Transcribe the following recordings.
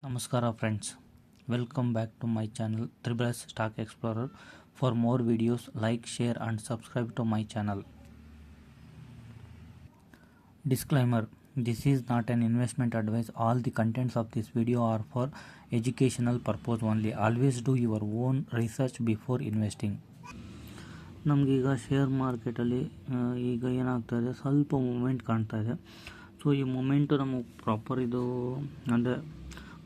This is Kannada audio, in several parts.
Namaskara friends, welcome back to my channel Triple S Stock Explorer. For more videos, like, share and subscribe to my channel. Disclaimer: this is not an investment advice. All the contents of this video are for educational purpose only. Always do your own research before investing. ನಮಗೀಗ ಶೇರ್ ಮಾರ್ಕೆಟಲ್ಲಿ ಈಗ ಏನಾಗ್ತಾ ಇದೆ, ಸ್ವಲ್ಪ ಮೂಮೆಂಟ್ ಕಾಣ್ತಾ ಇದೆ. ಸೊ ಈ ಮೂಮೆಂಟು ನಮಗೆ ಪ್ರಾಪರ್ ಇದು ಅಂದರೆ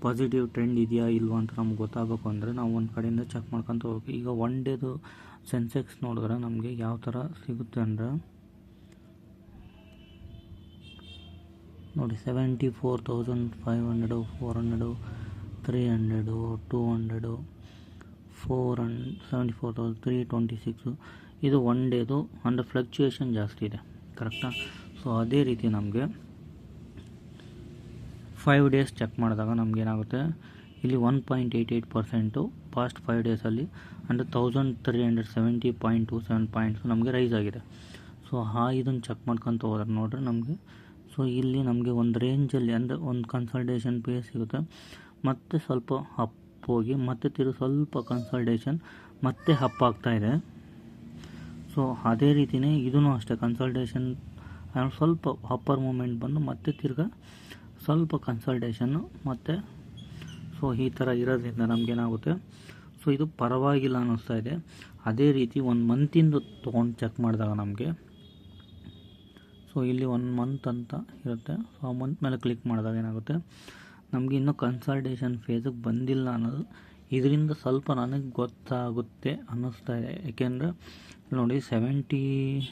ಪಾಸಿಟಿವ್ ಟ್ರೆಂಡ್ ಇದೆಯಾ ಇಲ್ವಾ ಅಂತ ನಮ್ಗೆ ಗೊತ್ತಾಗಬೇಕು ಅಂದರೆ ನಾವು ಒಂದು ಕಡೆಯಿಂದ ಚೆಕ್ ಮಾಡ್ಕೊತ ಹೋಗ್ಬೇಕು. ಈಗ ಒನ್ ಡೇದು ಸೆನ್ಸೆಕ್ಸ್ ನೋಡಿದ್ರೆ ನಮಗೆ ಯಾವ ಥರ ಸಿಗುತ್ತೆ ಅಂದರೆ ನೋಡಿ 74,500, 400, 300, 200, 74,326. ಇದು ಒನ್ ಡೇದು ಅಂದರೆ ಫ್ಲಕ್ಚುಯೇಷನ್ ಜಾಸ್ತಿ ಇದೆ, ಕರೆಕ್ಟಾ? ಸೊ ಅದೇ ರೀತಿ ನಮಗೆ 5 ಡೇಸ್ ಚೆಕ್ ಮಾಡಿದಾಗ ನಮಗೇನಾಗುತ್ತೆ, ಇಲ್ಲಿ 1.88% ಪಾಸ್ಟ್ 5 ಡೇಸಲ್ಲಿ ಅಂದರೆ 1370.27 ಪಾಯಿಂಟ್ಸು ನಮಗೆ ರೈಸ್ ಆಗಿದೆ. ಸೊ ಇದನ್ನು ಚೆಕ್ ಮಾಡ್ಕೊತ ಹೋದ್ರೆ ನೋಡ್ರಿ ನಮಗೆ, ಸೊ ಇಲ್ಲಿ ನಮಗೆ ಒಂದು ರೇಂಜಲ್ಲಿ ಅಂದರೆ ಒಂದು ಕನ್ಸಲ್ಟೇಷನ್ ಪೇಸ್ ಸಿಗುತ್ತೆ, ಮತ್ತು ಸ್ವಲ್ಪ ಅಪ್ ಹೋಗಿ ಮತ್ತೆ ಸ್ವಲ್ಪ ಕನ್ಸಲ್ಟೇಷನ್ ಮತ್ತೆ ಅಪ್ ಆಗ್ತಾಯಿದೆ. ಸೊ ಅದೇ ರೀತಿಯೇ ಇದೂ ಅಷ್ಟೇ, ಕನ್ಸಲ್ಟೇಷನ್ ಸ್ವಲ್ಪ ಅಪ್ಪರ್ ಮೂಮೆಂಟ್ ಬಂದು ಮತ್ತೆ ತಿರ್ಗಾ ಸ್ವಲ್ಪ ಕನ್ಸಲ್ಟೇಷನ್ನು ಮತ್ತು ಸೊ ಈ ಥರ ಇರೋದ್ರಿಂದ ನಮಗೇನಾಗುತ್ತೆ, ಸೊ ಇದು ಪರವಾಗಿಲ್ಲ ಅನ್ನಿಸ್ತಾ ಇದೆ. ಅದೇ ರೀತಿ ಒಂದು ಮಂತಿಂದು ತೊಗೊಂಡು ಚೆಕ್ ಮಾಡಿದಾಗ ನಮಗೆ, ಸೊ ಇಲ್ಲಿ 1 ಮಂತ್ ಅಂತ ಇರುತ್ತೆ. ಸೊ ಆ ಮಂತ್ ಮೇಲೆ ಕ್ಲಿಕ್ ಮಾಡಿದಾಗ ಏನಾಗುತ್ತೆ, ನಮಗೆ ಇನ್ನೂ ಕನ್ಸಲ್ಟೇಷನ್ ಫೇಸಿಗೆ ಬಂದಿಲ್ಲ ಅನ್ನೋದು ಇದರಿಂದ ಸ್ವಲ್ಪ ನನಗೆ ಗೊತ್ತಾಗುತ್ತೆ ಅನ್ನಿಸ್ತಾ ಇದೆ. ಏಕೆಂದರೆ ನೋಡಿ 76,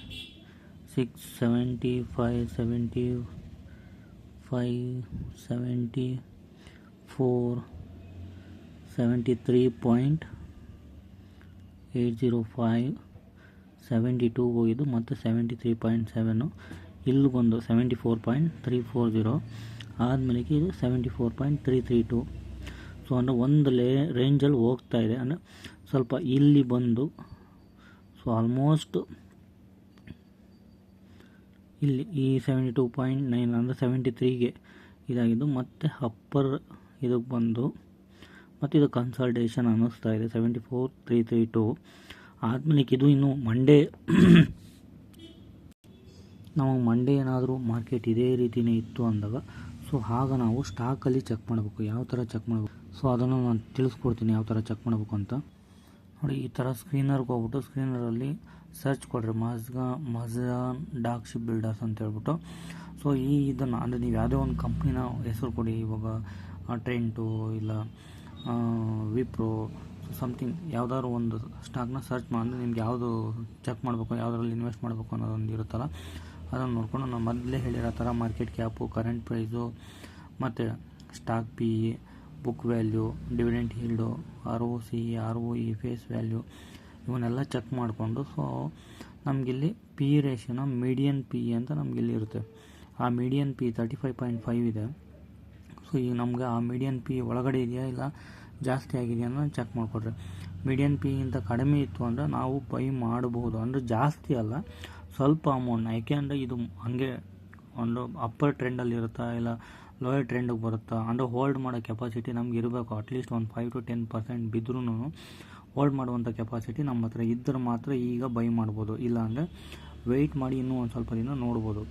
75, 74, 73.805, 72 ಹೋಗಿದ್ದು ಮತ್ತು 73.7, ಇಲ್ಲಿ ಬಂದು 74.340 ಆದಮೇಲೆ ಇದು 74.332. ಸೊ ಅಂದರೆ ಒಂದು ರೇಂಜಲ್ಲಿ ಹೋಗ್ತಾ ಇದೆ. ಅಂದರೆ ಸ್ವಲ್ಪ ಇಲ್ಲಿ ಬಂದು ಸೊ ಆಲ್ಮೋಸ್ಟ್ ಇಲ್ಲಿ ಈ 72.9 ಅಂದರೆ 73ಗೆ ಇದಾಗಿದ್ದು ಮತ್ತು ಅಪ್ಪರ್ ಇದಕ್ಕೆ ಬಂದು ಮತ್ತು ಇದು ಕನ್ಸಲ್ಟೇಷನ್ ಅನ್ನಿಸ್ತಾ ಇದೆ 74.332. ಆದಮೇಲೆ ಇದು ಇನ್ನು ಮಂಡೇ ಏನಾದರೂ ಮಾರ್ಕೆಟ್ ಇದೇ ರೀತಿಯೇ ಇತ್ತು ಅಂದಾಗ ಸೊ ಆಗ ನಾವು ಸ್ಟಾಕಲ್ಲಿ ಚೆಕ್ ಮಾಡಬೇಕು. ಯಾವ ಥರ ಚೆಕ್ ಮಾಡಬೇಕು, ಸೊ ಅದನ್ನು ನಾನು ತಿಳಿಸ್ಕೊಡ್ತೀನಿ ಯಾವ ಥರ ಚೆಕ್ ಮಾಡಬೇಕು ಅಂತ. ನೋಡಿ, ಈ ಥರ ಸ್ಕ್ರೀನರ್ಗೆ ಹೋಗ್ಬಿಟ್ಟು ಸ್ಕ್ರೀನರಲ್ಲಿ ಸರ್ಚ್ ಕೊಡ್ರಿ ಮಜಾನ್ ಡಾಕ್ ಶಿಪ್ ಬಿಲ್ಡರ್ಸ್ ಅಂತ ಹೇಳ್ಬಿಟ್ಟು. ಸೊ ಇದನ್ನು ಅಂದರೆ ನೀವು ಯಾವುದೇ ಒಂದು ಕಂಪ್ನಿನ ಹೆಸರು ಕೊಡಿ, ಇವಾಗ ಟ್ರೆಂಟು ಇಲ್ಲ ವಿಪ್ರೋ ಸಮಥಿಂಗ್ ಯಾವುದಾದ್ರು ಒಂದು ಸ್ಟಾಕ್ನ ಸರ್ಚ್ ಮಾಡಿದ್ರೆ ನಿಮ್ಗೆ ಯಾವುದು ಚೆಕ್ ಮಾಡಬೇಕು, ಯಾವುದರಲ್ಲಿ ಇನ್ವೆಸ್ಟ್ ಮಾಡಬೇಕು ಅನ್ನೋದೊಂದು ಇರುತ್ತಲ್ಲ, ಅದನ್ನು ನೋಡ್ಕೊಂಡು ನಾನು ಮೊದಲೇ ಹೇಳಿರೋ ಥರ ಮಾರ್ಕೆಟ್ ಕ್ಯಾಪು, ಕರೆಂಟ್ ಪ್ರೈಸು ಮತ್ತು stock P E, book value, dividend yield, ROC, ROE, face value ಇವನ್ನೆಲ್ಲ ಚೆಕ್ ಮಾಡಿಕೊಂಡು ಸೊ ನಮಗಿಲ್ಲಿ ಪಿ ಇ ರೇಷಿಯೋನ ಮೀಡಿಯನ್ ಪಿ ಇ ಅಂತ ನಮಗಿಲ್ಲಿ ಇರುತ್ತೆ. ಆ ಮೀಡಿಯನ್ ಪಿ 35.5 ಇದೆ. ಸೊ ಈಗ ನಮಗೆ ಆ ಮೀಡಿಯನ್ ಪಿ ಒಳಗಡೆ ಇದೆಯಾ ಇಲ್ಲ ಜಾಸ್ತಿ ಆಗಿದೆಯಾ ಅನ್ನೋ ಚೆಕ್ ಮಾಡಿಕೊಡ್ರಿ. ಮೀಡಿಯನ್ ಪಿ ಇಂತ ಕಡಿಮೆ ಇತ್ತು ಅಂದರೆ ನಾವು ಬೈ ಮಾಡಬಹುದು, ಅಂದರೆ ಜಾಸ್ತಿ ಅಲ್ಲ, ಸ್ವಲ್ಪ ಅಮೌಂಟ್. ಯಾಕೆಂದರೆ ಇದು ಹಾಗೆ ಒಂದು ಅಪ್ಪರ್ ಟ್ರೆಂಡಲ್ಲಿ ಇರುತ್ತಾ ಇಲ್ಲ ಲೋಯರ್ ಟ್ರೆಂಡಿಗೆ ಬರುತ್ತಾ, ಅಂದರೆ ಹೋಲ್ಡ್ ಮಾಡೋ ಕೆಪಾಸಿಟಿ ನಮ್ಗೆ ಇರಬೇಕು. ಅಟ್ಲೀಸ್ಟ್ ಒಂದು 5 to 10% ಬಿದ್ದರೂ ಹೋಲ್ಡ್ ಮಾಡುವಂಥ ಕೆಪಾಸಿಟಿ ನಮ್ಮ ಹತ್ರ ಇದ್ದರೆ ಮಾತ್ರ ಈಗ ಬೈ ಮಾಡ್ಬೋದು. ಇಲ್ಲಾಂದರೆ ವೆಯ್ಟ್ ಮಾಡಿ ಇನ್ನೂ ಒಂದು ಸ್ವಲ್ಪ ದಿನ ನೋಡ್ಬೋದು.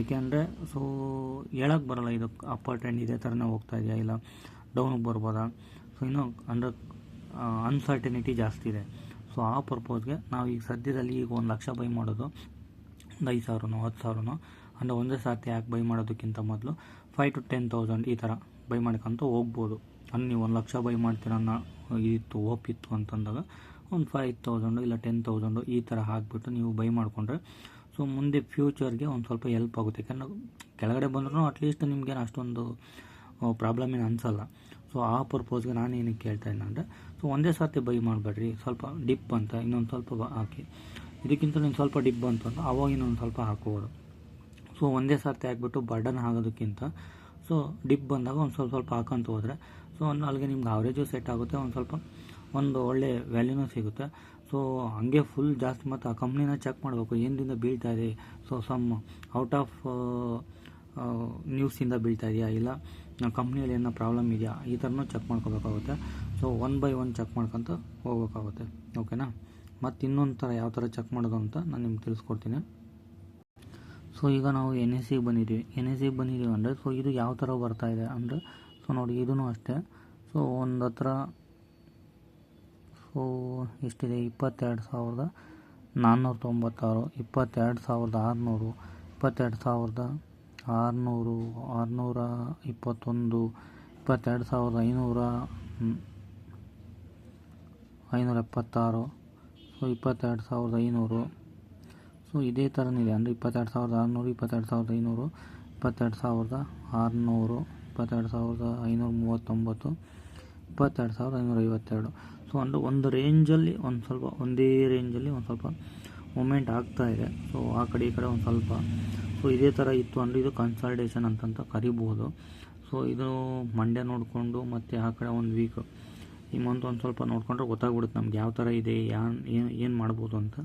ಏಕೆಂದರೆ ಸೊ ಹೇಳೋಕ್ಕೆ ಬರೋಲ್ಲ ಇದು ಅಪ್ಪರ್ ಟ್ರೆಂಡ್ ಇದೇ ಥರನೇ ಹೋಗ್ತಾ ಇದೆಯಾ ಇಲ್ಲ ಡೌನಿಗೆ ಬರ್ಬೋದಾ. ಸೊ ಇನ್ನೂ ಅಂದರೆ ಅನ್ಸರ್ಟನಿಟಿ ಜಾಸ್ತಿ ಇದೆ. ಸೊ ಆ ಪರ್ಪೋಸ್ಗೆ ನಾವು ಈಗ ಸದ್ಯದಲ್ಲಿ ಈಗ 1 ಲಕ್ಷ ಬೈ ಮಾಡೋದು, 5,000 10,000 ಅಂದರೆ ಒಂದೇ ಸಾರ್ತಿ ಯಾಕೆ ಬೈ ಮಾಡೋದಕ್ಕಿಂತ ಮೊದಲು 5 to 10,000 ಈ ಥರ ಬೈ ಮಾಡ್ಕೊಂತ ಹೋಗ್ಬೋದು. ಅಂದರೆ ನೀವು 1 ಲಕ್ಷ ಬೈ ಮಾಡ್ತೀರ ಇತ್ತು ಓಪಿತ್ತು ಅಂತಂದಾಗ ಒಂದು 5,000 ಇಲ್ಲ 10,000 ಈ ಥರ ಹಾಕಿಬಿಟ್ಟು ನೀವು ಬೈ ಮಾಡಿಕೊಂಡ್ರೆ ಸೊ ಮುಂದೆ ಫ್ಯೂಚರ್ಗೆ ಒಂದು ಸ್ವಲ್ಪ ಹೆಲ್ಪ್ ಆಗುತ್ತೆ. ಯಾಕಂದರೆ ಕೆಳಗಡೆ ಬಂದ್ರೂ ಅಟ್ಲೀಸ್ಟ್ ನಿಮಗೇನು ಅಷ್ಟೊಂದು ಪ್ರಾಬ್ಲಮ್ ಏನು ಅನಿಸಲ್ಲ. ಸೊ ಆ ಪರ್ಪೋಸ್ಗೆ ನಾನು ಏನಕ್ಕೆ ಕೇಳ್ತಾ ಇದ್ದೀನಿ ಅಂದರೆ, ಸೊ ಒಂದೇ ಸರ್ತಿ ಬೈ ಮಾಡಬೇಡ್ರಿ, ಸ್ವಲ್ಪ ಡಿಪ್ ಅಂತ ಇನ್ನೊಂದು ಸ್ವಲ್ಪ ಹಾಕಿ, ಇದಕ್ಕಿಂತ ನೀನು ಸ್ವಲ್ಪ ಡಿಪ್ ಬಂತು ಅಂತ ಅವಾಗ ಇನ್ನೊಂದು ಸ್ವಲ್ಪ ಹಾಕೋಬೋದು. ಸೊ ಒಂದೇ ಸರ್ತಿ ಹಾಕ್ಬಿಟ್ಟು ಬರ್ಡನ್ ಆಗೋದಕ್ಕಿಂತ ಸೊ ಡಿಪ್ ಬಂದಾಗ ಒಂದು ಸ್ವಲ್ಪ ಹಾಕೊಂತ ಹೋದರೆ ಸೊ ಅಲ್ಲಿಗೆ ನಿಮ್ಗೆ ಅವರೇಜು ಸೆಟ್ ಆಗುತ್ತೆ, ಒಂದು ಒಳ್ಳೆ ವ್ಯಾಲ್ಯೂನೂ ಸಿಗುತ್ತೆ. ಸೊ ಹಂಗೆ ಫುಲ್ ಜಾಸ್ತಿ ಮತ್ತು ಆ ಕಂಪ್ನಿನ ಚೆಕ್ ಮಾಡಬೇಕು ಏನಿಂದ ಬೀಳ್ತಾ ಇದೆ. ಸೊ ಸಮ್ ಔಟ್ ಆಫ್ ನ್ಯೂಸಿಂದ ಬೀಳ್ತಾ ಇದೆಯಾ ಇಲ್ಲ ಕಂಪ್ನಿಯಲ್ಲಿ ಏನೋ ಪ್ರಾಬ್ಲಮ್ ಇದೆಯಾ ಈ ಥರನೂ ಚೆಕ್ ಮಾಡ್ಕೋಬೇಕಾಗುತ್ತೆ. ಸೊ 1 by 1 ಚೆಕ್ ಮಾಡ್ಕೊತ ಹೋಗ್ಬೇಕಾಗುತ್ತೆ. ಓಕೆನಾ. ಮತ್ತು ಇನ್ನೊಂದು ಥರ ಯಾವ ಥರ ಚೆಕ್ ಮಾಡೋದು ಅಂತ ನಾನು ನಿಮ್ಗೆ ತಿಳಿಸ್ಕೊಡ್ತೀನಿ. ಸೊ ಈಗ ನಾವು NSE ಬಂದಿದ್ದೀವಿ ಅಂದರೆ ಸೊ ಇದು ಯಾವ ಥರ ಬರ್ತಾ ಇದೆ ಅಂದರೆ ಸೊ ನೋಡಿ ಇದೂ ಅಷ್ಟೇ. ಸೊ ಒಂದು ಹತ್ರ ಸೊ ಎಷ್ಟಿದೆ 22,496, 22,600, 22,600, 22,600, 621, 22,576, ಸೊ 22,500. ಸೊ ಇದೇ ಥರನಿದೆ ಅಂದರೆ 22,600, 22,500, 22,600, 22,539, 22,552. ಸೊ ಅಂದರೆ ಒಂದು ರೇಂಜಲ್ಲಿ ಒಂದೇ ರೇಂಜಲ್ಲಿ ಒಂದು ಸ್ವಲ್ಪ ಮೂಮೆಂಟ್ ಆಗ್ತಾ ಇದೆ. ಸೊ ಆ ಕಡೆ ಈ ಕಡೆ ಒಂದು ಸ್ವಲ್ಪ ಸೊ ಇದೇ ಥರ ಇತ್ತು ಅಂದರೆ ಇದು ಕನ್ಸಾಲ್ಟೇಷನ್ ಅಂತಂತ ಕರಿಬೋದು. ಸೊ ಇದು ಮಂಡ್ಯ ನೋಡಿಕೊಂಡು ಮತ್ತು ಆ ಕಡೆ ಒಂದು ವೀಕ್ ಈ ಮಂತ್ ಒಂದು ಸ್ವಲ್ಪ ನೋಡಿಕೊಂಡ್ರೆ ಗೊತ್ತಾಗ್ಬಿಡುತ್ತೆ ನಮ್ಗೆ ಯಾವ ಥರ ಇದೆ, ಏನು ಮಾಡ್ಬೋದು ಅಂತ.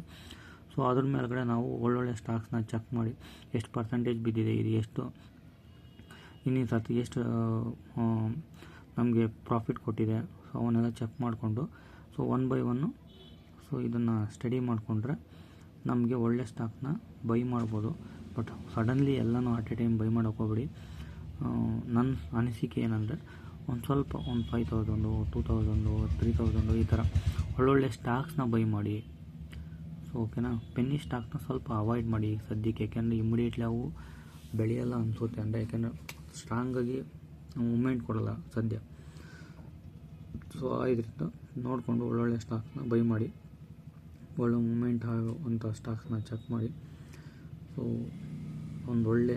ಸೊ ಅದ್ರ ಮೇಲ್ಗಡೆ ನಾವು ಒಳ್ಳೊಳ್ಳೆ ಸ್ಟಾಕ್ಸ್ನ ಚೆಕ್ ಮಾಡಿ ಎಷ್ಟು ಪರ್ಸೆಂಟೇಜ್ ಬಿದ್ದಿದೆ, ಇದು ಎಷ್ಟು ಇನ್ನಿನ ಸರ್ತಿ ಎಷ್ಟು ನಮಗೆ ಪ್ರಾಫಿಟ್ ಕೊಟ್ಟಿದೆ, ಸೊ ಅವನ್ನೆಲ್ಲ ಚೆಕ್ ಮಾಡಿಕೊಂಡು ಸೊ 1 by 1 ಸೊ ಇದನ್ನು ಸ್ಟಡಿ ಮಾಡಿಕೊಂಡ್ರೆ ನಮಗೆ ಒಳ್ಳೆ ಸ್ಟಾಕ್ನ ಬೈ ಮಾಡ್ಬೋದು. ಬಟ್ ಸಡನ್ಲಿ ಎಲ್ಲನೂ ಅಟ್ ಎ ಟೈಮ್ ಬೈ ಮಾಡೋಕೆ ಹೋಗ್ಬೇಡಿ. ನನ್ನ ಅನಿಸಿಕೆ ಏನಂದರೆ ಒಂದು ಸ್ವಲ್ಪ ಒಂದು 5,000, 2,000, 3,000 ಈ ಥರ ಒಳ್ಳೊಳ್ಳೆ ಸ್ಟಾಕ್ಸ್ನ ಬೈ ಮಾಡಿ. ಸೊ ಓಕೆನಾ. ಪೆನ್ನಿ ಸ್ಟಾಕ್ನ ಸ್ವಲ್ಪ ಅವಾಯ್ಡ್ ಮಾಡಿ ಸದ್ಯಕ್ಕೆ, ಯಾಕೆಂದರೆ ಇಮಿಡಿಯೇಟ್ಲಿ ಅವು ಬೆಳೆಯಲ್ಲ ಅನಿಸುತ್ತೆ. ಅಂದರೆ ಯಾಕೆಂದರೆ ಸ್ಟ್ರಾಂಗಾಗಿ ಮೂಮೆಂಟ್ ಕೊಡಲ್ಲ ಸದ್ಯ. ಸೊ ಇದರಿಂದ ನೋಡಿಕೊಂಡು ಒಳ್ಳೊಳ್ಳೆ ಸ್ಟಾಕ್ನ ಬೈ ಮಾಡಿ, ಒಳ್ಳೆ ಮೂಮೆಂಟ್ ಆಗುವಂಥ ಸ್ಟಾಕ್ಸ್ನ ಚೆಕ್ ಮಾಡಿ. ಸೊ ಒಂದೊಳ್ಳೆ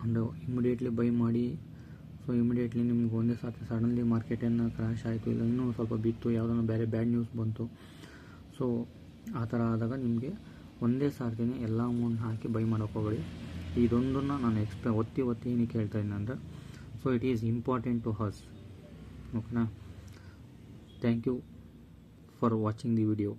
ಅಂದರೆ ಇಮಿಡಿಯೇಟ್ಲಿ ಬೈ ಮಾಡಿ. ಸೊ ಇಮಿಡಿಯೇಟ್ಲಿ ನಿಮ್ಗೆ ಒಂದೇ ಸಾಥಿ ಸಡನ್ಲಿ ಮಾರ್ಕೆಟನ್ನು ಕ್ರ್ಯಾಶ್ ಆಯಿತು, ಇಲ್ಲ ಇನ್ನೂ ಸ್ವಲ್ಪ ಬಿತ್ತು, ಯಾವುದನ್ನು ಬೇರೆ ಬ್ಯಾಡ್ ನ್ಯೂಸ್ ಬಂತು, ಸೊ ಆ ಥರ ಆದಾಗ ನಿಮಗೆ ಒಂದೇ ಸಾರ್ತಿನೇ ಎಲ್ಲ ಅಮೌಂಟ್ ಹಾಕಿ ಬೈ ಮಾಡೋಕೆ ಹೋಗಬೇಡಿ. ಇದೊಂದನ್ನು ನಾನು ಒತ್ತಿ ಏನಕ್ಕೆ ಹೇಳ್ತಾ ಇದ್ದೀನಿ ಅಂದರೆ so it is important to us. ಓಕೆನಾ. Thank you for watching the video.